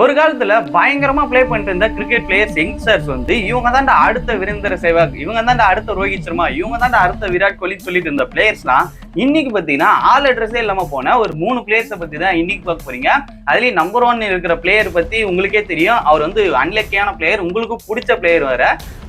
ஒரு காலத்துல பயங்கரமா பிளே பண்ணிட்டு இருந்த கிரிக்கெட் பிளேயர்ஸ் யங்ஸ்டர்ஸ் வந்து இவங்க தான் அடுத்த வீரேந்திர சேவாக், இவங்க தான் அடுத்த ரோஹித் சர்மா, இவங்க தான் அடுத்த விராட் கோலி சொல்லிட்டு இருந்த பிளேயர்ஸ்லாம் இன்னைக்கு பாத்தீங்கன்னா ஆல் அட்ரஸே இல்லாம போன ஒரு 3 பிளேயர்ஸை பத்தி தான் இன்னைக்கு பார்க்க போறீங்க. அதுலயும் நம்பர் 1 இருக்கிற பிளேயர் பத்தி உங்களுக்கே தெரியும். அவர் வந்து அன்லக்கியான பிளேயர், உங்களுக்கு பிடிச்ச பிளேயர் வேற.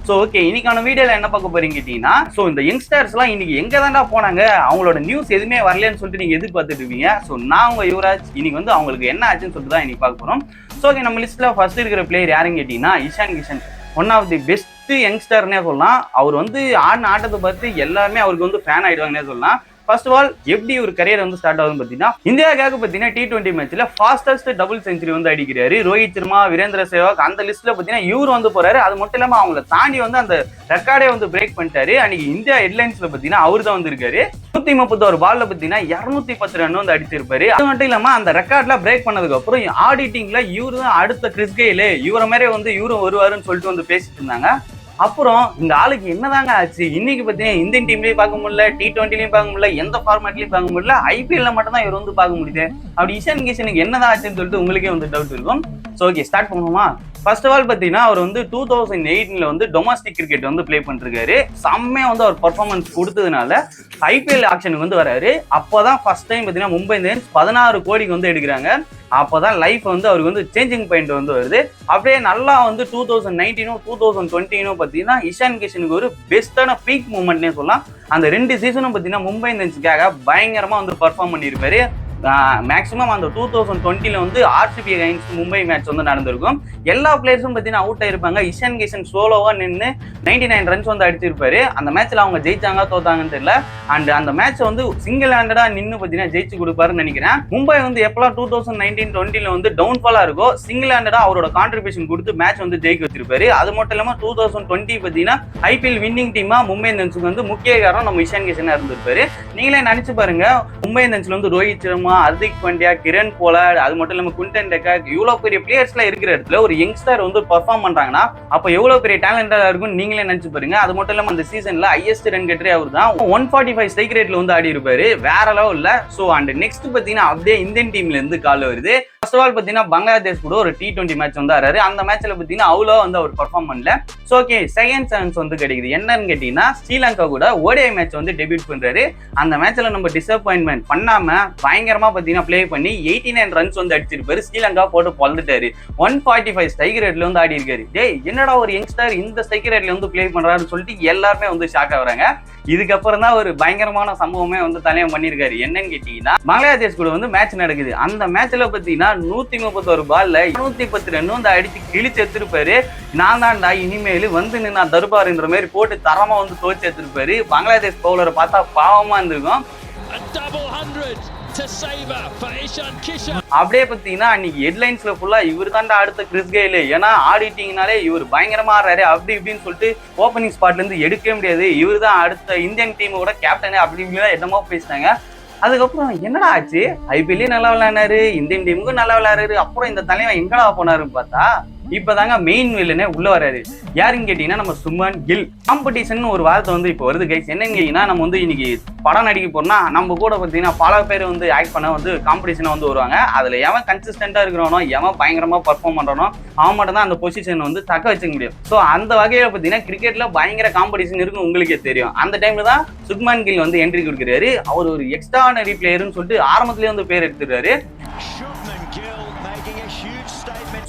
ஸோ ஓகே, இன்னைக்கான வீடியோல என்ன பார்க்க போறீங்க கேட்டீங்கன்னா, ஸோ இந்த யங்ஸ்டர்ஸ் எல்லாம் இன்னைக்கு எங்க தாண்டா போனாங்க, அவங்களோட நியூஸ் எதுவுமே வரலன்னு சொல்லிட்டு நீங்க எதிர்பார்த்துட்டு இருப்பீங்க. ஸோ நான் உங்க யுவராஜ் இன்னைக்கு வந்து அவங்களுக்கு என்ன ஆச்சுன்னு சொல்லிட்டு தான் இன்னைக்கு பார்க்க போறோம். ஸோ ஓகே, நம்ம லிஸ்ட்ல ஃபர்ஸ்ட் இருக்கிற பிளேயர் யாருன்னு கேட்டீங்கன்னா Ishan Kishan. One of the best யங்ஸ்டர்னே சொல்லலாம். அவர் வந்து ஆடின ஆட்டத்தை பார்த்து எல்லாருமே அவருக்கு வந்து ஃபேன் ஆயிடுவாங்கன்னே சொல்லலாம். ஃபர்ஸ்ட் ஆஃப் ஆல் எப்படி ஒரு கரியர் வந்து ஸ்டார்ட் ஆகுதுன்னு பார்த்தீங்கன்னா, இந்தியாவுக்காக பார்த்தீங்கன்னா T20 மேட்ச்ல ஃபாஸ்டஸ்ட் டபுள் செஞ்சுரி வந்து அடிக்கிறாரு. ரோஹித் சர்மா, வீரேந்திர சேவாக் அந்த லிஸ்ட்ல பார்த்தீங்கன்னா இவர் வந்து போறாரு. அது மட்டும் இல்லாம அவங்களை தாண்டி வந்து அந்த ரெக்கார்டே வந்து பிரேக் பண்ணிட்டாரு. அன்னைக்கு இந்தியா ஹெட்லைன்ஸ்ல பார்த்தீங்கன்னா அவர் தான் வந்திருக்காரு. 131 பால்ல பார்த்தீங்கன்னா 210 ரன் வந்து அடிச்சிருப்பாரு. அது மட்டும் இல்லாம அந்த ரெக்கார்ட்ல பிரேக் பண்ணதுக்கு அப்புறம் ஆடிட்டிங்ல இவரு தான் அடுத்த கிறிஸ் கெயில், இவரை மாதிரி வந்து இவரும் வருவாருன்னு சொல்லிட்டு வந்து பேசிட்டு இருந்தாங்க. அப்புறம் இந்த ஆளுக்கு என்னதாங்க ஆச்சு, இன்னைக்கு பார்த்தீங்கன்னா இந்தியன் டீம்லயும் பார்க்க முடியல, T20லயும் பார்க்க முடியல, எந்த ஃபார்மேட்லயும் பார்க்க முடியல, IPL மட்டும் தான் இவர் வந்து பார்க்க முடியுது. அப்படி இஷான் கிஷனுக்கு என்னதான் ஆச்சுன்னு சொல்லிட்டு உங்களுக்கே வந்து டவுட் இருக்கும். ஸோ ஓகே, ஸ்டார்ட் பண்ணுவோமா? ஃபர்ஸ்ட் ஆஃப் ஆல் பார்த்தீங்கன்னா அவர் வந்து 2018ல வந்து டொமஸ்டிக் கிரிக்கெட் வந்து பிளே பண்ணிருக்காரு. செம்மையா வந்து அவர் பர்ஃபார்மன்ஸ் கொடுத்ததுனால IPL ஆக்ஷனுக்கு வந்து வராரு. அப்போதான் ஃபர்ஸ்ட் டைம் பார்த்தீங்கன்னா மும்பை இந்தியன்ஸ் 16 கோடிக்கு வந்து எடுக்கிறாங்க. அப்போதான் லைஃப் வந்து அவருக்கு வந்து சேஞ்சிங் பாயிண்ட் வந்து வருது. அப்படியே நல்லா வந்து 2019 2020 பார்த்தீங்கன்னா இஷான் கிஷனுக்கு ஒரு பெஸ்டான பீக் மூமெண்ட்னே சொல்லலாம். அந்த 2 சீசனும் பார்த்தீங்கன்னா மும்பை இந்தியன்ஸுக்காக பயங்கரமா வந்து பர்ஃபார்ம் பண்ணியிருப்பாரு. மேக்ஸிமம் அந்த 2020ல வந்து RCB அகைன்ஸ்ட் மும்பை மேட்ச் வந்து நடந்திருக்கும். எல்லா பிளேயர்ஸும் பார்த்தீங்கன்னா அவுட் ஆயிருப்பாங்க. இஷான் கிஷன் சோலோவா நின்று 99 ரன்ஸ் வந்து அடிச்சிருப்பாரு. அந்த மேட்ச்ல அவங்க ஜெயிச்சாங்க தோத்தாங்கன்னு தெரியல. அண்ட் அந்த மேட்ச் வந்து சிங்கிள் ஹேண்டடா நின்று பார்த்தீங்கன்னா ஜெயிச்சு கொடுப்பாருன்னு நினைக்கிறேன். மும்பை வந்து எப்பெல்லாம் 2019-20ல வந்து டவுன்ஃபாலா இருக்கோ சிங்கிள் ஹேண்டடா அவரோட கான்ட்ரிபியூஷன் கொடுத்து மேட்ச் வந்து ஜெயிக்க வச்சிருப்பாரு. அது மட்டும் இல்லாம 2020 பார்த்தீங்கன்னா IPL வின்னிங் டீமா மும்பை இந்தியன்ஸுக்கு வந்து முக்கிய காரணம் நம்ம இஷான் கிஷனா இருந்திருப்பாரு. நீங்களே நினைச்சு பாருங்க, மும்பை இந்தியன்ஸ்ல வந்து ரோஹித் சர்மா, ஹர்திக் பாண்டியா, கிரண் போலார்ட், அது மட்டும் இல்லாம குவிண்டன் டி காக், இவ்வளவு பெரிய பிளேயர்ஸ் எல்லாம் இருக்கிற இடத்துல ஒரு யங்ஸ்டர் வந்து பெர்ஃபார்ம் பண்றாங்கன்னா அப்ப எவ்வளவு பெரிய டேலண்டா இருக்கும் நீங்களே நினைச்சு பாருங்க. அது மட்டும் இல்லாம அந்த சீசன்ல ஹையஸ்ட் ரன் கெட்டரே அவர் தான். 145 ஸ்ட்ரைக் ரேட்ல வந்து ஆடி இருப்பாரு, வேற லெவல்ல. சோ அண்ட் நெக்ஸ்ட் பாத்தீங்கன்னா அப்படியே இந்தியன் டீம்ல இருந்து கால் வருது. ஃபர்ஸ்ட் ஆஃப் ஆல் பாத்தீங்கன்னா பங்களாதேஷ் கூட ஒரு T20 மேட்ச் வந்து ஆறாரு. அந்த மேட்ச்ல பாத்தீங்கன்னா அவ்வளோ வந்து அவர் பெர்ஃபார்ம் பண்ணல. சோ ஓகே, செகண்ட் சான்ஸ் வந்து கிடைக்குது. என்னன்னு கேட்டீங்கன்னா ஸ்ரீலங்கா கூட ODI மேட்ச் வந்து டெபியூட் பண்றாரு. அந்த மேட்ச்ல நம்ம டிசப்பாயின்மெண்ட் பண்ணாம பயங்கரமா பாத்தீங்கன்னா பிளே பண்ணி 89 ரன்ஸ் வந்து அடிச்சிருப்பாரு. ஸ்ரீலங்கா போட்டு பொழுதுட்டாரு. 145 ஸ்ட்ரைக் ரேட்ல வந்து ஆடி இருக்காரு. டேய், என்னடா ஒரு யங்ஸ்டர் இந்த ஸ்ட்ரைக் ரேட்ல வந்து பிளே பண்றாருன்னு சொல்லிட்டு எல்லாருமே வந்து ஷாக் ஆகுறாங்க. இதுக்கப்புறம் தான் ஒரு பயங்கரமான சம்பவமே வந்து தலையம் பண்ணிருக்காரு. என்னன்னு கேட்டீங்கன்னா பங்களாதேஷ் கூட வந்து மேட்ச் நடக்குது. அந்த மேட்ச்ல பாத்தீங்கன்னா 131 பால்ல 210 ரன் வந்து அடிச்சு கிழிச்சு எடுத்திருப்பாரு. நான் தான்டா இனிமேல் வந்து நான் தர்பார்ன்ற மாதிரி போட்டு தரமா வந்து தோச்சு எடுத்திருப்பாரு. பங்களாதேஷ் பவுலரை பார்த்தா பாவமா இருந்திருக்கும். அப்படியே பாத்தீங்கன்னா அன்னைக்கு ஹெட்லைன்ஸ்ல ஃபுல்லா இவர் தாண்டா அடுத்த கிறிஸ் கெயில், ஏன்னா ஆடிட்டிங்னாலே இவர் பயங்கரமா ஆடுறாரு அப்படி இப்படின்னு சொல்லிட்டு ஓப்பனிங் ஸ்பாட்ல இருந்து எடுக்கவே முடியாது, இவர் தான் அடுத்த இந்தியன் டீமோட கேப்டனே அப்படி இப்படிலாம் என்னமோ பேசினாங்க. அதுக்கப்புறம் என்னடா ஆச்சு, IPL நல்லா விளையாடுறாரு, இந்தியன் டீமுக்கும் நல்லா விளையாடுறாரு, அப்புறம் இந்த தலைவன் எங்கடா போனாருன்னு பார்த்தா இப்பதாங்க மெயின் வில்லனே உள்ள வராரு. யாருன்னு கேட்டீங்கன்னா நம்ம சுமன் கில். காம்படிஷன் ஒரு வார்த்தை வந்து இப்போ வருது கைஸ். என்னன்னு கேட்டீங்கன்னா நம்ம வந்து இன்னைக்கு படம் நடிக்க போறோம்னா நம்ம கூட பார்த்தீங்கன்னா பல பேர் வந்து ஆக்ட் பண்ண வந்து காம்படிஷனை வந்து வருவாங்க. அதுல எவன் கன்சிஸ்டண்டா இருக்கிறானோ, எவன் பயங்கரமா பர்ஃபார்ம் பண்றானோ அவன் மட்டும் தான் அந்த பொசிஷன் வந்து தக்க வச்சுக்க முடியும். ஸோ அந்த வகையில பார்த்தீங்கன்னா கிரிக்கெட்ல பயங்கர காம்படிஷன் இருக்குன்னு உங்களுக்கே தெரியும். அந்த டைம்ல தான் சுக்மன் கில் வந்து என்ட்ரி கொடுக்குறாரு. அவர் ஒரு எக்ஸ்ட்ரானரி பிளேயர்னு சொல்லிட்டு ஆரம்பத்திலேயே வந்து பேர் எடுத்துறாரு.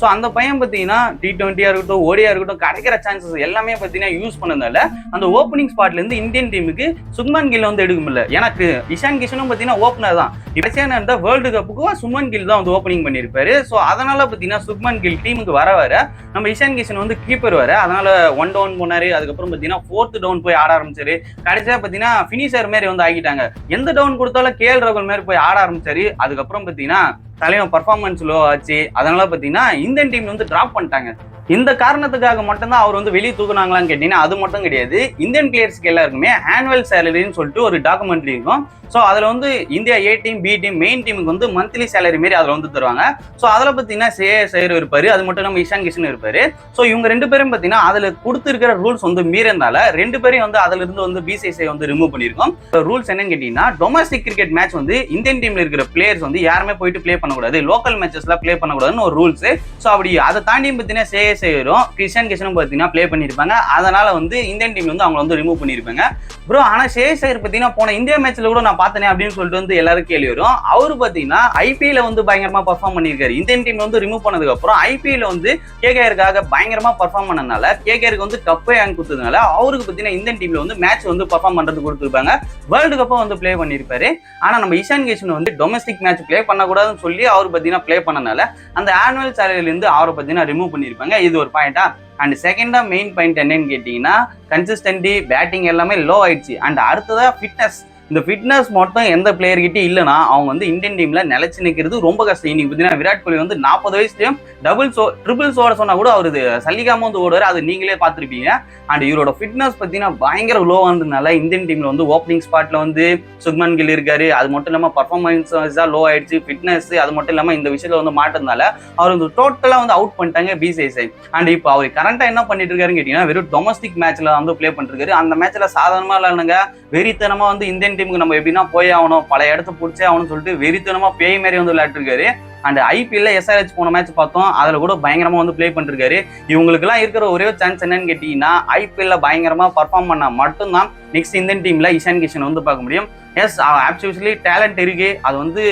ஸோ அந்த பையன் பார்த்தீங்கன்னா T20 இருக்கட்டும் ODI இருக்கட்டும் கிடைக்கிற சான்சஸ் எல்லாமே பார்த்தீங்கன்னா யூஸ் பண்ணதால அந்த ஓப்பனிங் ஸ்பாட்ல இருந்து இந்தியன் டீமுக்கு சுக்மன் கில் வந்து எடுக்க முடியல. எனக்கு இஷான் கிஷனும் பார்த்தீங்கன்னா ஓப்பனர் தான். கடைசியான இருந்த வேர்ல்டு கப்புக்கும் சுக்மன் கில் தான் வந்து ஓப்பனிங் பண்ணியிருப்பாரு. ஸோ அதனால பார்த்தீங்கன்னா சுக்மன் கில் டீமுக்கு வர நம்ம இஷான் கிஷன் வந்து கீப்பர் வர, அதனால 1 டவுன் போனாரு. அதுக்கப்புறம் பார்த்தீங்கன்னா 4th டவுன் போய் ஆட ஆரம்பிச்சாரு. கடைசியா பார்த்தீங்கன்னா ஃபினிஷர் மாதிரி வந்து ஆகிட்டாங்க. எந்த டவுன் கொடுத்தாலும் KL ராகுல் மாதிரி போய் ஆட ஆரம்பிச்சாரு. அதுக்கப்புறம் பார்த்தீங்கன்னா தலைவன் பர்ஃபார்மன்ஸ் லோ ஆச்சு. அதனால பார்த்தீங்கன்னா இந்தியன் டீம் வந்து டிராப் பண்ணிட்டாங்க. இந்த காரணத்துக்காக மட்டும்தான் அவர் வந்து வெளியே தூக்குனாங்களான்னு கேட்டீங்கன்னா அது மட்டும் கிடையாது. இந்தியன் பிளேயர்ஸ்க்கு எல்லாருக்குமே ஆனுவல் சேலரின்னு சொல்லிட்டு ஒரு டாக்குமெண்ட்ரி இருக்கும். ஸோ அதில் வந்து India A team B team main டீமுக்கு வந்து மந்த்லி சேலரி மாரி அதில் வந்து தருவாங்க. ஸோ அதில் பார்த்தீங்கன்னா சேர் இருப்பாரு, அது மட்டும் இல்லாமல் இஷான் கிஷன் இருப்பாரு. ஸோ இவங்க 2 பேரும் பார்த்தீங்கன்னா அதில் கொடுத்துருக்கிற ரூல்ஸ் வந்து மீறனால 2 பேரையும் வந்து அதுல இருந்து வந்து பிசிசிஐ வந்து ரிமூவ் பண்ணியிருக்கோம். ரூல்ஸ் என்னன்னு கேட்டீங்கன்னா டொமஸ்டிக் கிரிக்கெட் மேட்ச் வந்து இந்தியன் டீம்ல இருக்கிற பிளேயர்ஸ் வந்து யாருமே போயிட்டு பிளே பண்ணக்கூடாது, லோக்கல் மேட்சஸ்ல பிளே பண்ணக்கூடாதுன்னு ஒரு ரூல்ஸ். ஸோ அப்படி அதை தாண்டி பார்த்தீங்கன்னா சேரும் இஷான் கிஷனும் பார்த்தீங்கன்னா பிளே பண்ணியிருப்பாங்க. அதனால வந்து இந்தியன் டீம் வந்து அவங்க வந்து ரிமூவ் பண்ணியிருப்பாங்க. ப்ரோ ஆனா சேர் பார்த்தீங்கன்னா போன இந்தியா மேட்ச்ல கூட நான் பார்த்தேனே அப்படின்னு சொல்லிட்டு வந்து எல்லாரும் கேள்வி வரும். அவரு பார்த்தீங்கன்னா ஐபிஎல் வந்து பயங்கரமா பர்ஃபார்ம் பண்ணியிருக்காரு. இந்தியன் டீம் வந்து ரிமூவ் பண்ணதுக்கு அப்புறம் ஐபிஎல் வந்து கேகேஆருக்காக பயங்கரமா பர்ஃபார்ம் பண்ணனால கேகேஆருக்கு வந்து கப்பே வாங்கி கொடுத்ததுனால அவருக்கு பார்த்தீங்கன்னா இந்தியன் டீம்ல வந்து மேட்ச் வந்து பர்ஃபார்ம் பண்றது கொடுத்துருப்பாங்க. வேர்ல்டு கப்பை வந்து பிளே பண்ணியிருப்பாரு. ஆனா நம்ம இஷான் கிஷன் வந்து டொமஸ்டிக் மேட்ச் பிளே பண்ணக்கூடாதுன்னு சொல்லி அவர் பார்த்தீங்கன்னா பிளே பண்ணனால அந்த ஆனுவல் சேலரியில இருந்து அவரை பார்த்தீங்கன்னா ரிமூவ் பண்ணியிருப்பாங்க. இது ஒரு பாயிண்டா. அண்ட் செகண்டா மெயின் பாயிண்ட் என்னன்னு கேட்டீங்கன்னா கன்சிஸ்டன்டி பேட்டிங் எல்லாமே லோ ஆயிடுச்சு. அண்ட் அடுத்ததா ஃபிட்னஸ். இந்த ஃபிட்னஸ் மட்டும் எந்த பிளேயர் கிட்டே இல்லைன்னா அவங்க வந்து இந்தியன் டீம்ல நிலைச்சு நிற்கிறது ரொம்ப கஷ்டம். இன்னைக்கு பார்த்தீங்கன்னா விராட் கோலி வந்து 40 வயசுலயும் ட்ரிபிள்ஸ் ஓட சொன்னா கூட அவரு சல்லிக்காம வந்து ஓடுவாரு, அது நீங்களே பார்த்துருப்பீங்க. அண்ட் இவரோட ஃபிட்னஸ் பார்த்தீங்கன்னா பயங்கர லோவானதுனால இந்தியன் டீம்ல வந்து ஓப்பனிங் ஸ்பாட்ல வந்து சுக்மன் கில் இருக்காரு. அது மட்டும் இல்லாமல் பர்ஃபார்மன்ஸ் தான் லோ ஆயிடுச்சு, ஃபிட்னஸ் அது மட்டும் இல்லாமல் இந்த விஷயத்துல வந்து மாட்டதுனால அவர் வந்து டோட்டலா வந்து அவுட் பண்ணிட்டாங்க பிசிசிஐ. அண்ட் இப்போ அவர் கரண்டா என்ன பண்ணிட்டு இருக்காருன்னு கேட்டீங்கன்னா வெறும் டொமஸ்டிக் மேட்ச்ல வந்து பிளே பண்ணிருக்காரு. அந்த மேட்ச்ல சாதாரணமா இல்லைங்க, வெறித்தனமா வந்து இந்தியன் டீமுக்கு நம்ம எப்படின்னா போய் ஆகணும், பல இடத்த பிடிச்சே ஆகணும்னு சொல்லிட்டு வெறித்தனமா பேய் மாதிரி வந்து விளையாட்டுருக்காரு. அண்ட் ஐபிஎல்ல எஸ்ஆர்ஹெச் போன மேட்ச் பார்த்தோம், அதுல கூட பயங்கரமா வந்து பிளே பண்ணிருக்காரு. இவங்களுக்கு எல்லாம் இருக்கிற ஒரே சான்ஸ் என்னன்னு கேட்டீங்கன்னா ஐபிஎல்ல பயங்கரமா பர்ஃபார்ம் பண்ணா மட்டும்தான் நெக்ஸ்ட் இந்தியன் டீம்ல இஷான் கிஷன் வந்து பார்க்க முடியும். எஸ் ஆப்சுவலி டேலண்ட் இருக்கு, அது வந்து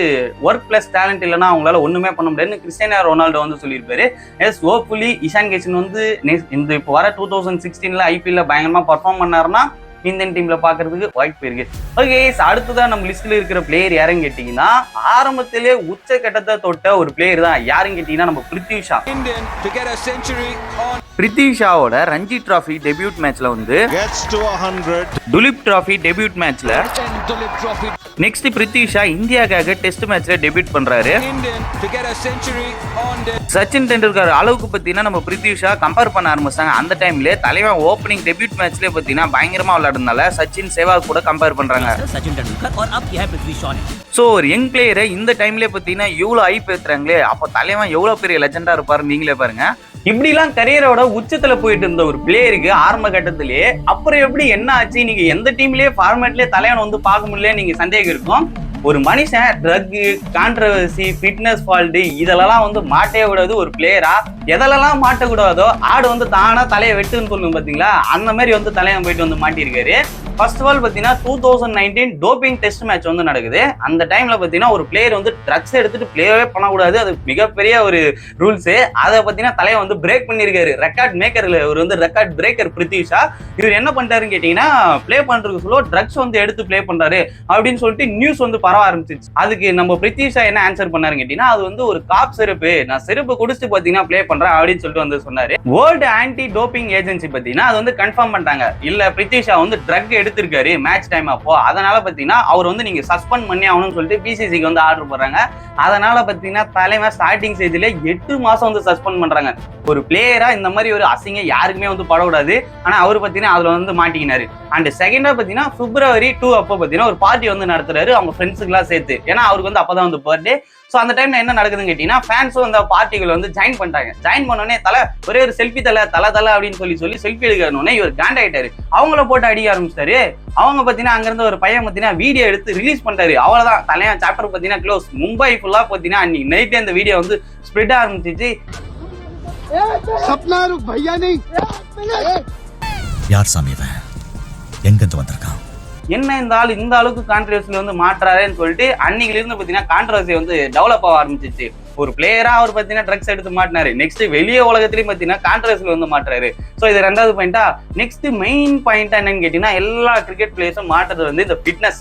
ஒர்க் பிளஸ் டேலண்ட் இல்லைன்னா அவங்களால ஒண்ணுமே பண்ண முடியாதுன்னு கிறிஸ்டியானோ ரொனால்டோ வந்து சொல்லியிருப்பாரு. எஸ் ஹோப்ஃபுல்லி இஷான் கிஷன் வந்து இந்த இப்போ வர 2016 ஐபிஎல்ல பயங்கரமா பர்ஃபார்ம் பண்ணாருன்னா இந்தியன் டீம்ல பாக்குறதுக்கு வாய்ப்பு இருக்கு. ஓகே, அடுத்ததான் நம்ம லிஸ்ட்ல இருக்கிற பிளேயர் யாருன்னு கேட்டீங்கன்னா ஆரம்பத்திலே உச்ச கட்டத்தை தொட்ட ஒரு பிளேயர் தான். யாருன்னு கேட்டீங்கன்னா நம்ம பிருத்வி ஷா. பிருத்வி ஷாவோட ரஞ்சி டிராஃபி டெபியூட் மேட்ச்ல வந்து துலீப் டிராஃபி டெபியூட் மேட்ச்ல நெக்ஸ்ட் பிருத்வி ஷா இந்தியாக்காக டெஸ்ட் மேட்ச்ல டெபியூட் பண்றாரு. சச்சின் டெண்டுல்கர் அளவுக்கு பார்த்தீங்கன்னா நம்ம பிருத்வி ஷா கம்பேர் பண்ண ஆரம்பிச்சாங்க. அந்த டைம்ல தலைவன் ஓப்பனிங் டெபியூட் மேட்ச்ல பார்த்தீங்கன்னா பயங்கரமா விளையாடுறதுனால சச்சின் சேவாக் கூட கம்பேர் பண்றாங்க. ஸோ ஒரு யங் பிளேயரை இந்த டைம்ல பார்த்தீங்கன்னா இவ்வளோ ஐப் ஏத்துறாங்களே, அப்போ தலைவன் எவ்வளவு பெரிய லெஜெண்டா இருப்பாரு நீங்களே பாருங்க. இப்படிலாம் கரியரோட உச்சத்துல போயிட்டு இருந்த ஒரு பிளேயருக்கு ஆரம்ப கட்டத்திலேயே அப்புறம் எப்படி என்ன ஆச்சு, நீங்க எந்த டீம்லயே ஃபார்மேட்லயே தலைவன் வந்து பார்க்க முடியல நீங்க சந்தேகம் இருக்கும். ஒரு மனுஷன் ட்ரக், கான்ட்ரவர்சி, ஃபிட்னஸ் ஃபால்ட் இதெல்லாம் வந்து மாட்டே விடாது ஒரு பிளேயரா. எதெல்லாம் மாட்டக்கூடாதோ ஆடு வந்து தானா தலையை வெட்டுன்னு சொல்லுங்க பாத்தீங்களா, அந்த மாதிரி வந்து தலையை போயிட்டு வந்து மாட்டிருக்காரு. ஃபர்ஸ்ட் ஆஃப் ஆல் பாத்தீங்கன்னா 2019 டோப்பிங் டெஸ்ட் மேட்ச் வந்து நடக்குது. அந்த டைம்ல பாத்தீங்கன்னா ஒரு பிளேயர் வந்து ட்ரக்ஸ் எடுத்துட்டு பிளேவே பண்ணக்கூடாது, அது மிகப்பெரிய ஒரு ரூல்ஸ். அதை பாத்தீங்கன்னா தலையை வந்து பிரேக் பண்ணிருக்காரு. ரெக்கார்ட் மேக்கர்ல இவர் வந்து ரெக்கார்ட் பிரேக்கர் பிருத்வி ஷா. இவர் என்ன பண்ணிட்டாருன்னு கேட்டீங்கன்னா பிளே பண்றதுக்கு சொல்ல ட்ரக்ஸ் வந்து எடுத்து பிளே பண்றாரு அப்படின்னு சொல்லிட்டு நியூஸ் வந்து பரவ ஆரம்பிச்சிச்சு. அதுக்கு நம்ம பிருத்வி ஷா என்ன ஆன்சர் பண்ணாருன்னு கேட்டீங்கன்னா அது வந்து ஒரு காப் செருப்பு, நான் செருப்பு குடிச்சிட்டு பாத்தீங்கன்னா பிளே பண்றேன் அப்படின்னு சொல்லிட்டு வந்து சொன்னாரு. வேர்ல்டு ஆன்டி டோப்பிங் ஏஜென்சி பாத்தீங்கன்னா அது வந்து கன்ஃபார்ம் பண்ணிட்டாங்க, இல்ல பிருத்வி ஷா வந்து ட்ரக் எடுத்திருக்காரு மேட்ச் டைம் அப்போ, அதனால பாத்தீங்கன்னா அவர் வந்து நீங்க சஸ்பெண்ட் பண்ணி ஆகணும்னு சொல்லிட்டு பிசிசிக்கு வந்து ஆர்டர் போடுறாங்க. அதனால பாத்தீங்கன்னா தலைமை ஸ்டார்டிங் ஸ்டேஜ்ல 8 மாசம் வந்து சஸ்பெண்ட் பண்றாங்க. ஒரு பிளேயரா இந்த மாதிரி ஒரு அசிங்க யாருக்குமே வந்து படக்கூடாது. ஆனா அவர் பாத்தீங்கன்னா அதுல வந்து மாட்டிக்கினாரு. அண்ட் செகண்டா பாத்தீங்கன்னா February 2 அப்போ பாத்தீங்கன்னா ஒரு பார்ட்டி வந்து நடத்துறாரு அவங்க ஃப்ரெண்ட்ஸுக்கு எல்லாம் சேர்த்து, ஏன்னா அவருக்கு வந்து அப்பதான் வந்து பர்த்டே. ஸோ அந்த டைம்ல என்ன நடக்குதுன்னு கேட்டீங்கன்னா ஃபேன்ஸும் அந்த பார்ட்டிகள் வந்து ஜாயின் பண்ணிட்டாங்க. ஜாயின் பண்ணோடனே ஒரே ஒரு செல்ஃபி தலை அப்படின்னு சொல்லி செல்ஃபி எடுக்கணுன்னே இவர் காண்ட் ஆயிட்டாரு. அவங்கள போட்டு அடிக்க ஆரம்பிச்சிட்டாரு. அவங்க பாத்தீங்கன்னா அங்கிருந்து ஒரு பையன் பாத்தீங்கன்னா வீடியோ எடுத்து ரிலீஸ் பண்ணிட்டாரு. அவ்வளவுதான், தலைவன் சாப்டர் பாத்தீங்கன்னா க்ளோஸ். மும்பை ஃபுல்லா பாத்தீங்கன்னா அன்னைக்கு நைட்டே அந்த வீடியோ வந்து ஸ்ப்ரெட் ஆரம்பிச்சிச்சு. யார் சாமி இவன், எங்கிருந்து வந்திருக்கான், என்ன இந்த ஆள் இந்த அளவுக்கு கான்ட்ரவர்சில வந்து மாற்றாருன்னு சொல்லிட்டு அன்னைக்குல இருந்து பாத்தீங்கன்னா கான்ட்ரவர்சி வந்து டெவலப் ஆக ஆரம்பிச்சிச்சு. ஒரு பிளேயரா அவர் பாத்தீங்கன்னா ட்ரக்ஸ் எடுத்து மாட்டினாரு. நெக்ஸ்ட் வெளியே உலகத்திலயும் பாத்தீங்கன்னா கான்ட்ரவர்சில வந்து மாட்டுறாரு. ஸோ இது 2வது பாயிண்டா. நெக்ஸ்ட் மெயின் பாயிண்டா என்னன்னு கேட்டீங்கன்னா எல்லா கிரிக்கெட் பிளேயர்ஸும் மாட்டுறது வந்து இந்த ஃபிட்னஸ்.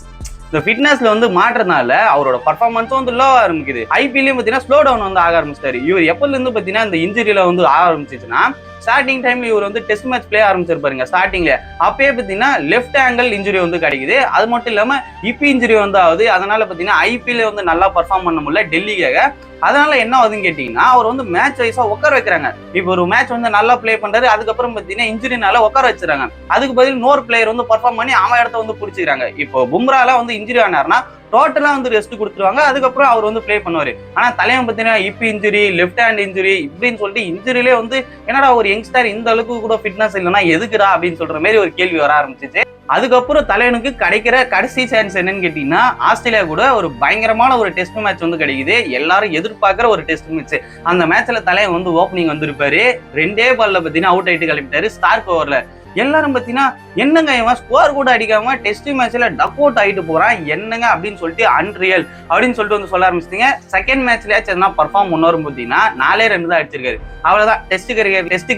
இந்த ஃபிட்னஸ்ல வந்து மாற்றதுனால அவரோட பர்ஃபார்மன்ஸும் வந்து லோ ஆரம்பிக்குது. ஐபிஎல்லையும் பாத்தீங்கன்னா ஸ்லோ டவுன் வந்து ஆக ஆரம்பிச்சிட்டாரு. இவர் எப்பல இருந்து பாத்தீங்கன்னா இந்த இன்ஜுரியில வந்து ஆக ஆரம்பிச்சிச்சுன்னா ஸ்டார்டிங் டைம்ல இவர் வந்து டெஸ்ட் மேட்ச் பிளே ஆரம்பிச்சிருப்பாருங்க ஸ்டார்டிங்ல. அப்பயே பாத்தீங்கன்னா லெஃப்ட் ஆங்கிள் இன்ஜுரி வந்து கிடைக்குது. அது மட்டும் இல்லாம இப்ப இன்ஜுரி வந்து ஆகுது. அதனால பாத்தீங்கன்னா ஐபிஎல் வந்து நல்லா பர்ஃபார்ம் பண்ண முடியல டெல்லிக்காக. அதனால என்ன ஆகுதுன்னு கேட்டீங்கன்னா அவர் வந்து மேட்ச் வைஸா உட்கார வைக்கிறாங்க. இப்போ ஒரு மேட்ச் வந்து நல்லா பிளே பண்றாரு, அதுக்கப்புறம் பாத்தீங்கன்னா இன்ஜுரினால உட்கார வச்சிருக்காங்க. அதுக்கு பதில் இன்னொரு பிளேயர் வந்து பர்ஃபார்ம் பண்ணி அவன் இடத்த வந்து புடிச்சிக்கிறாங்க. இப்போ பும்ராலாம் வந்து இன்ஜுரி ஆனாருன்னா டோட்டலா வந்து ரெஸ்ட் கொடுத்துருவாங்க. அதுக்கப்புறம் அவர் வந்து பிளே பண்ணுவாரு. ஆனா தலைவன் பாத்தீங்கன்னா இப்ப இன்ஜுரி, லெஃப்ட் ஹேண்ட் இன்ஜுரி இப்படின்னு சொல்லிட்டு இன்ஜுரியிலே வந்து என்னடா ஒரு யங்ஸ்டர் இந்த அளவுக்கு கூட ஃபிட்னஸ் இல்லைன்னா எதுக்குடா அப்படின்னு சொல்ற மாதிரி ஒரு கேள்வி வர ஆரம்பிச்சிச்சு. அதுக்கப்புறம் தலைவனுக்கு கிடைக்கிற கடைசி சான்ஸ் என்னன்னு கேட்டீங்கன்னா ஆஸ்திரேலியா கூட ஒரு பயங்கரமான ஒரு டெஸ்ட் மேட்ச் வந்து கிடைக்குது. எல்லாரும் எதிர்பார்க்கிற ஒரு டெஸ்ட் மேட்ச். அந்த மேட்ச்ல தலைவன் வந்து ஓப்பனிங் வந்திருப்பாரு. 2 பால்ல பாத்தீங்கன்னா அவுட் ஆயிட்டு கிளம்பிட்டாரு ஸ்டார்க் ஓவர்ல. எல்லாரும் பாத்தீங்கன்னா என்னங்க இவன் ஸ்கோர் கூட அடிக்காம டெஸ்ட் மேட்ச்ல டக் அவுட் ஆயிட்டு போறான் என்னங்க அப்படின்னு சொல்லிட்டு அன்ரியல் அப்படின்னு சொல்லிட்டு வந்து சொல்ல ஆரம்பிச்சிட்டீங்க. செகண்ட் மேட்ச்லயாச்சும் எதனா பர்ஃபார்ம் முன்னோரும் பாத்தீங்கன்னா 4 ரன் தான் அடிச்சிருக்காரு. அவ்வளவுதான் டெஸ்ட்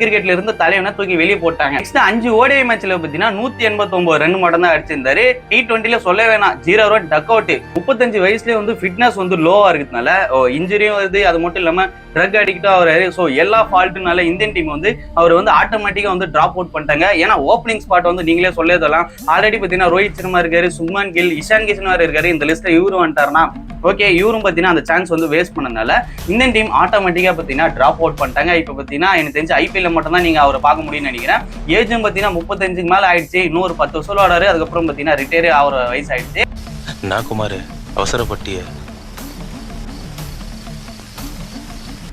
கிரிக்கெட்ல இருந்து தலைவனை தூக்கி வெளியே போட்டாங்க. நெக்ஸ்ட் 5 ODI மேட்ச்ல பாத்தீங்கன்னா 189 ரன் மட்டும் தான் அடிச்சிருந்தாரு. T20ல சொல்ல வேணாம் 0 ரன் டக் அவுட். 35 வயசுலயே வந்து ஃபிட்னஸ் வந்து லோவா இருக்கிறதுனால இன்ஜுரியும் வருது. அது மட்டும் இல்லாம ட்ரக் அடிக்டா அவரு. ஸோ எல்லா ஃபால்ட்டுனால இந்தியன் டீம் வந்து அவர் வந்து ஆட்டோமேட்டிக்கா வந்து டிராப் அவுட் பண்ணிட்டாங்க. ஏன்னா ஓப்பனிங் ஸ்பாட் வந்து நீங்களே சொல்லேதெல்லாம் ஆல்ரெடி பாத்தீங்கன்னா ரோஹித் சர்மா இருக்காரு, சுப்மன் கில், இஷான் கிஷன் இருக்காரு. இந்த லிஸ்ட்ல இவரு வந்துட்டாருன்னா ஓகே இவரும் பாத்தீங்கன்னா அந்த சான்ஸ் வந்து வேஸ்ட் பண்ணனால இந்தியன் டீம் ஆட்டோமேட்டிக்கா பாத்தீங்கன்னா டிராப் அவுட் பண்ணிட்டாங்க. இப்ப பாத்தீங்கன்னா எனக்கு தெரிஞ்சு ஐபிஎல்ல மட்டும் தான் நீங்க அவரை பார்க்க முடியும்னு நினைக்கிறேன். ஏஜும் பாத்தீங்கன்னா 35க்கு மேல ஆயிடுச்சு. இன்னொரு 10 வருஷம் ஆடாரு. அதுக்கப்புறம் பாத்தீங்கன்னா ரிட்டையர் ஆகிற வயசு ஆயிடுச்சு. நான் குமார் அவசரப்பட்டிய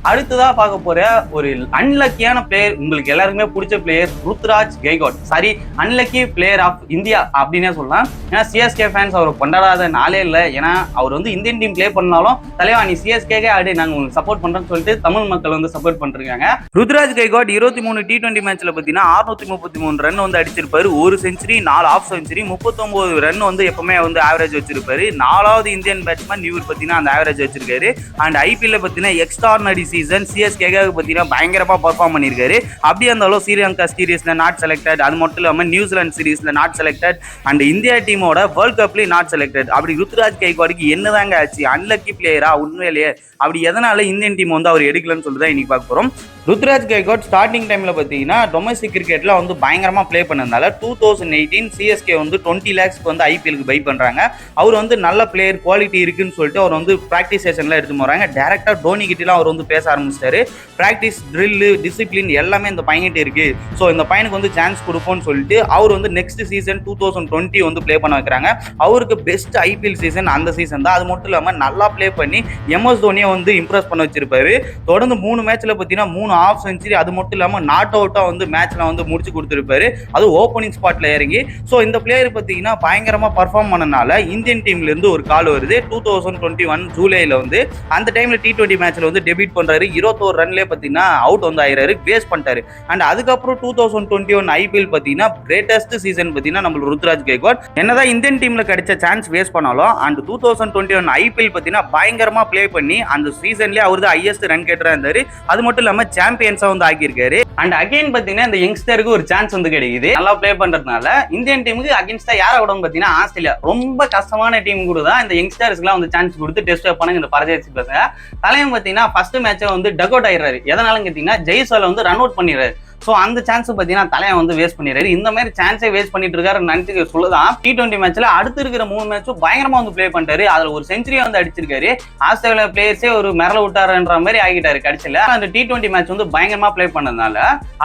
அடுத்ததா பார்க்க போற ஒரு அன்லக்கியான பிளேயர், உங்களுக்கு எல்லாருக்குமே பிடிச்ச player Ruturaj Gaikwad. Sorry, unlucky player of India அப்படின்னே சொல்லலாம். ஏன்னா சிஎஸ்கே ஃபேன்ஸ் அவர் கொண்டாடாத நாளே இல்லை. ஏன்னா அவர் வந்து இந்தியன் டீம் பிளே பண்ணாலும் தலைவா நீ சிஎஸ்கே ஆடி நாங்க உங்களுக்கு சப்போர்ட் பண்றோம்னு சொல்லிட்டு தமிழ் மக்கள் வந்து சப்போர்ட் பண்ணிருக்காங்க. ருத்ராஜ் கெய்க்வாட் 23 T20 மேட்ச்ல பாத்தீங்கன்னா 633 ரன் வந்து அடிச்சிருப்பாரு. 1 செஞ்சுரி, 4 ஆஃப் செஞ்சுரி, 39 ரன் வந்து எப்பவுமே வந்து ஆவரேஜ் வச்சிருப்பாரு. 4வது இந்தியன் பேட்ஸ்மேன் இவர் பாத்தீங்கன்னா அந்த ஆவரேஜ் வச்சிருக்காரு. அண்ட் ஐபிஎல்ல பாத்தீங்கன்னா எக்ஸ்ட்ரார்டினரி சீசன் சிஎஸ்கேக்காக பாத்தீங்கன்னா பயங்கரமா பர்ஃபார்ம் பண்ணிருக்காரு. அப்படியே இருந்தாலும் ஸ்ரீலங்கா சீரீஸ்ல நாட் செலக்டட், அது மட்டும் இல்லாம நியூசிலாந்து சீரீஸ்ல நாட் செலக்டட், அண்ட் இந்தியா டீமோட வேர்ல்ட் கப்லயும் நாட் செலக்டட். அப்படி ருத்ராஜ் கெய்க்வாடுக்கு என்னதாங்க ஆச்சு? அன்லக்கி பிளேயரா உண்மையிலேயே? அப்படி எதனால இந்தியன் டீம் வந்து அவர் எடுக்கலன்னு சொல்லிட்டு இன்னைக்கு பார்க்க போறோம். ருத்ராஜ் கெய்க்வாட் ஸ்டார்டிங் டைம்ல பாத்தீங்கன்னா டொமஸ்டிக் கிரிக்கெட்ல வந்து பயங்கரமா பிளே பண்ணதுனால 2018 சிஎஸ்கே வந்து 20 lakhsக்கு வந்து ஐபிஎலுக்கு பை பண்றாங்க. அவர் வந்து நல்ல பிளேயர், குவாலிட்டி இருக்குன்னு சொல்லிட்டு அவர் வந்து பிராக்டிஸ் செஷன்ல எடுத்து போறாங்க. டைரக்டா டோனி கிட்டலாம் அவர் வந்து பேச ஆரம்பிச்சிட்டாரு. பிராக்டிஸ், ட்ரில், டிசிப்ளின் எல்லாமே இந்த பையன்கிட்ட இருக்கு. ஸோ இந்த பையனுக்கு வந்து சான்ஸ் கொடுப்போம்னு சொல்லிட்டு அவர் வந்து நெக்ஸ்ட் சீசன் 2020 வந்து பிளே பண்ண வைக்கிறாங்க. அவருக்கு பெஸ்ட் ஐபிஎல் சீசன் அந்த சீசன் தான். அது மட்டும் இல்லாம நல்லா பிளே பண்ணி எம்எஸ் தோனியை வந்து இம்ப்ரெஸ் பண்ண வச்சிருப்பாரு. தொடர்ந்து 3 மேட்ச்ல பாத்தீங்கன்னா 3 ஆஃப் செஞ்சுரி, அது மட்டும் இல்லாம நாட் அவுட்டா வந்து மேட்ச்ல வந்து முடிச்சு கொடுத்திருப்பாரு. அது ஓப்பனிங் ஸ்பாட்ல இறங்கி. ஸோ இந்த பிளேயர் பாத்தீங்கன்னா பயங்கரமா பர்ஃபார்ம் பண்ணனால இந்தியன் டீம்ல இருந்து ஒரு கால் வருது 2021 ஜூலைல வந்து. அந்த டைம்ல T20 மேட்ச்ல வந்து டெபியூட் பண்றாரு. 21 ரன்லயே பாத்தீங்கன்னா அவுட் வந்து ஆயிராரு, வேஸ்ட் பண்ணிட்டாரு. அண்ட் அதுக்கப்புறம் 2021 ஐபிஎல் பாத்தீங்கன்னா கிரேட்டஸ்ட் சீசன் பாத்தீங்கன்னா நம்ம ருத்ராஜ் கெய்க்வாட். என்னதான் இந்தியன் டீம்ல கிடைச்ச சான்ஸ் வேஸ்ட் பண்ணாலும் அண்ட் 2021 ஐபிஎல் பாத்தீங்கன்னா பயங்கரமா பிளே பண்ணி அந்த சீசன்லயே அவர் தான் ஹையஸ்ட் ரன் கேட்டரா இருந்தாரு. அது மட்டும் இல்லாம சாம்பியன்ஸா வந்து ஆகியிருக்காரு. அண்ட் அகைன் பாத்தீங்கன்னா இந்த யங்ஸ்டருக்கு ஒரு சான்ஸ் வந்து கிடைக்குது. நல்லா பிளே பண்றதுனால இந்தியன் டீமுக்கு அகைன்ஸ்டா யார விடும் பாத்தீங்கன்னா ஆஸ்திரேலியா. ரொம்ப கஷ்டமான டீம் கூட தான் இந்த யங்ஸ்டர்ஸ்க்குலாம் வந்து சான்ஸ் கொடுத்து டெஸ்ட் வைப்பானுங்க இந்த பரதேசி பசங்க. தலைவன் பாத்தீங்கன்னா ஃபர்ஸ்ட் மேட்சை வந்து டக் அவுட் ஆயிடுறாரு. எதனாலும் கேட்டீங்கன்னா ஜெய்ஸ்வாலை வந்து ரன் அவுட் பண்ணிடுறாரு. ஸோ அந்த சான்ஸ் பார்த்தீங்கன்னா தலைவன் வந்து வேஸ்ட் பண்ணிடுறாரு. இந்த மாதிரி சான்ஸே வேஸ்ட் பண்ணிட்டு இருக்காரு நினைச்சு சொல்லதான். T20 மேட்ச்ல அடுத்து இருக்கிற 3 மேட்சும் பயங்கரமா வந்து பிளே பண்ணிட்டாரு. அதுல ஒரு செஞ்சுரியா வந்து அடிச்சிருக்காரு. ஆஸ்திரேலியா பிளேயர்ஸே ஒரு மிரள விட்டாருன்ற மாதிரி ஆகிட்டாரு கடைசியில. அந்த T20 மேட்ச் வந்து பயங்கரமா பிளே பண்ணதுனால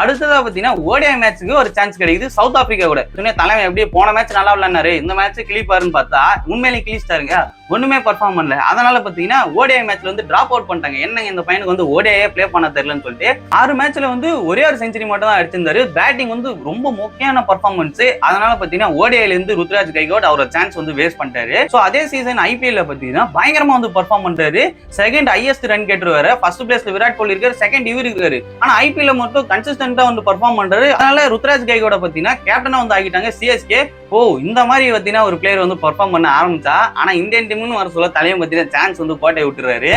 அடுத்ததா பாத்தீங்கன்னா ODI மேட்ச்சுக்கு ஒரு சான்ஸ் கிடைக்குது சவுத் ஆப்பிரிக்கா கூட. தலைவன் எப்படி போன மேட்ச் நல்லா விளையாடுனாரு, இந்த மேட்ச் கிளிப்பாருன்னு பார்த்தா உண்மையிலே கிளிச்சிட்டாருங்க. ஒண்ணுமே பர்ஃபார்ம் பண்ணல. அதனால பாத்தீங்கன்னா ODI மேட்ச்ல வந்து டிராப் அவுட் பண்ணிட்டாங்க. என்னங்க இந்த பையனுக்கு வந்து ODI பிளே பண்ண தெரியலன்னு சொல்லிட்டு 6 மேட்ச்ல வந்து ஒரே ஒரு செஞ்சுரி மட்டும் தான் அடிச்சிருந்தாரு. பேட்டிங் வந்து ரொம்ப முக்கியமான பர்ஃபார்மன்ஸ். அதனால பாத்தீங்கன்னா ODIல இருந்து ருத்ராஜ் கெய்க்வாட் அவரோட சான்ஸ் வந்து வேஸ்ட் பண்ணிட்டாரு. சோ அதே சீசன் ஐபிஎல்ல பாத்தீங்கன்னா பயங்கரமா வந்து பர்ஃபார்ம் பண்றாரு. செகண்ட் ஹையஸ்ட் ரன் கேட்டர் வேற. ஃபர்ஸ்ட் பிளேஸ்ல விராட் கோலி இருக்காரு, செகண்ட் இவர் இருக்காரு. ஆனா ஐபிஎல்ல மட்டும் கன்சிஸ்டன்டா வந்து பர்ஃபார்ம் பண்றாரு. அதனால ருத்ராஜ் கெய்க்வாட பாத்தீங்கன்னா கேப்டனா வந்து ஆகிட்டாங்க சிஎஸ்கே. இந்த மாதிரி பாத்தீங்கன்னா ஒரு பிளேயர் வந்து பர்ஃபார்ம் பண்ண ஆரம்பிச்சா ஆனா இந்தியன் டீம்னு வர சொல்ல தலையும் பாத்தீங்கன்னா சான்ஸ் வந்து கோட்டை விட்டுறாரு.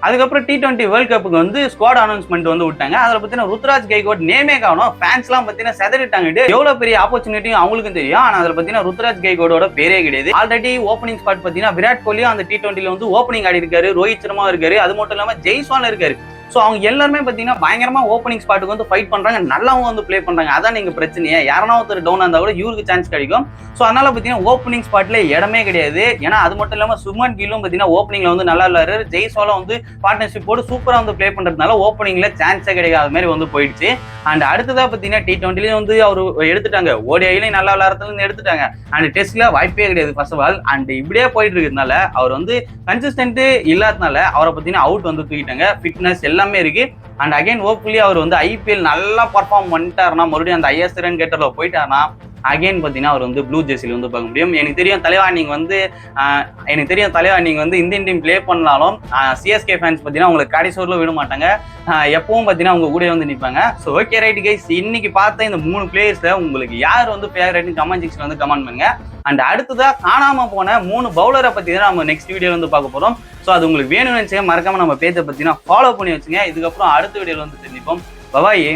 அதுக்கப்புறம் T20 வேர்ல்ட் கப்புக்கு வந்து ஸ்குவாட் அனௌன்ஸ்மெண்ட் வந்து விட்டாங்க. அதுல பாத்தீங்கன்னா ருத்ராஜ் கெய்க்வாட் நேமே காணும். ஃபேன்ஸ் எல்லாம் பாத்தீங்கன்னா செதறிட்டாங்க. எவ்வளவு பெரிய ஆப்பர்ச்சுனிட்டியும் அவங்களுக்கும் தெரியும். ஆனா அதுல பாத்தீங்கன்னா ருத்ராஜ் கெய்க்வாடோட பேரே கிடையாது. ஆல்ரெடி ஓப்பனிங் ஸ்பாட் பாத்தீங்கன்னா விராட் கோலியும் அந்த T20ல வந்து ஓப்பனிங் ஆடி இருக்காரு. ரோஹித் சர்மா இருக்காரு. அது மட்டும் இல்லாம ஜெய்ஸ்வால் இருக்காரு. ஸோ அவங்க எல்லாருமே பார்த்தீங்கன்னா பயங்கரமா ஓப்பனிங் ஸ்பாட்டுக்கு வந்து ஃபைட் பண்றாங்க, நல்லாவும் வந்து ப்ளே பண்றாங்க. அதான் நீங்க பிரச்சனையே, யாரனா ஒருத்தர் டவுன் இருந்தா கூட இவருக்கு சான்ஸ் கிடைக்கும். ஸோ அதனால பார்த்தீங்கன்னா ஓப்பனிங் ஸ்பாட்ல இடமே கிடையாது. ஏன்னா அது மட்டும் இல்லாம சுமன் கில்லும் பார்த்தீங்கன்னா ஓப்பனிங்ல வந்து நல்லா விளையாடுறாரு. ஜெய்ஸ்வாலும் வந்து பார்ட்னர்ஷிப் போட்டு சூப்பரா வந்து ப்ளே பண்றதுனால ஓப்பனிங்ல சான்ஸே கிடைக்காத மாதிரி வந்து போயிடுச்சு. அண்ட் அடுத்ததா பார்த்தீங்கன்னா T20லயும் வந்து அவர் எடுத்துட்டாங்க, ODIலையும் நல்லா விளையாடுறதுல இருந்து எடுத்துட்டாங்க. அண்ட் டெஸ்ட்ல வாய்ப்பே கிடையாது ஃபர்ஸ்ட் ஆஃப் ஆல். அண்ட் இப்படியே போயிட்டு இருக்கிறதுனால அவர் வந்து கன்சிஸ்டன்ட் இல்லாதனால அவரை பார்த்தீங்கன்னா அவுட் வந்து தூக்கிட்டாங்க. ஃபிட்னஸ் எல்லாமே இருக்கு. அண்ட் அகைன் ஹோப்ஃபுல்லி அவர் வந்து IPL நல்லா பர்ஃபார்ம் பண்ணிட்டாருன்னா, மறுபடியும் அந்த ஹையஸ்ட் ரன் கேட்டர்ல போயிட்டாருன்னா அகைன் பார்த்தீங்கன்னா அவர் வந்து ப்ளூ ஜெர்சியில் வந்து பார்க்க முடியும். எனக்கு தெரியும் தலைவா நீங்க வந்து இந்தியன் டீம் ப்ளே பண்ணாலும் CSK ஃபேன்ஸ் பார்த்தீங்கன்னா உங்களுக்கு கடைசி ஓவரில் விட மாட்டாங்க. எப்பவும் பார்த்தீங்கன்னா உங்க கூட வந்து நிற்பாங்க. ஸோ ஓகே ரைட் கைஸ், இன்னைக்கு பார்த்த இந்த 3 பிளேயர்ஸ்ல உங்களுக்கு யார் வந்து ஃபேவரட்னு கமெண்ட் செக்ஷன்ல வந்து கமெண்ட் பண்ணுங்க. அண்ட் அடுத்ததா காணாம போன 3 பவுலரை பத்தி தான் நம்ம நெக்ஸ்ட் வீடியோல வந்து பார்க்க போறோம். ஸோ அது உங்களுக்கு வேணும்னு நினைச்சா மறக்காம நம்ம பேஜை பத்தினா ஃபாலோ பண்ணி வச்சுங்க. இதுக்கப்புறம் அடுத்த வீடியோல வந்து தெரிஞ்சுப்போம். பபாய்.